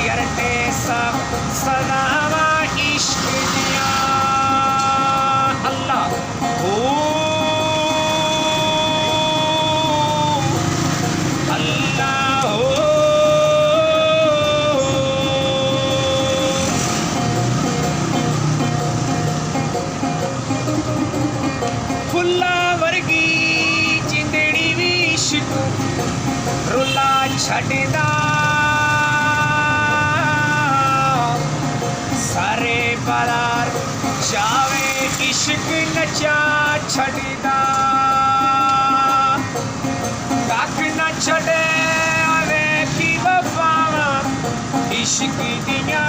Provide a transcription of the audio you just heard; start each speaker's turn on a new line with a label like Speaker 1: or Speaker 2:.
Speaker 1: यरते सब सदावा इश्क दिया अल्लाह हो अल्लाह हो फुल्ला वर्गी जिंदड़ी भी इश्क रुला छड़दा सारे बाजार जावे इश्क नचा छड़दा कख न छड़े आवे की वफावां इश्क दियां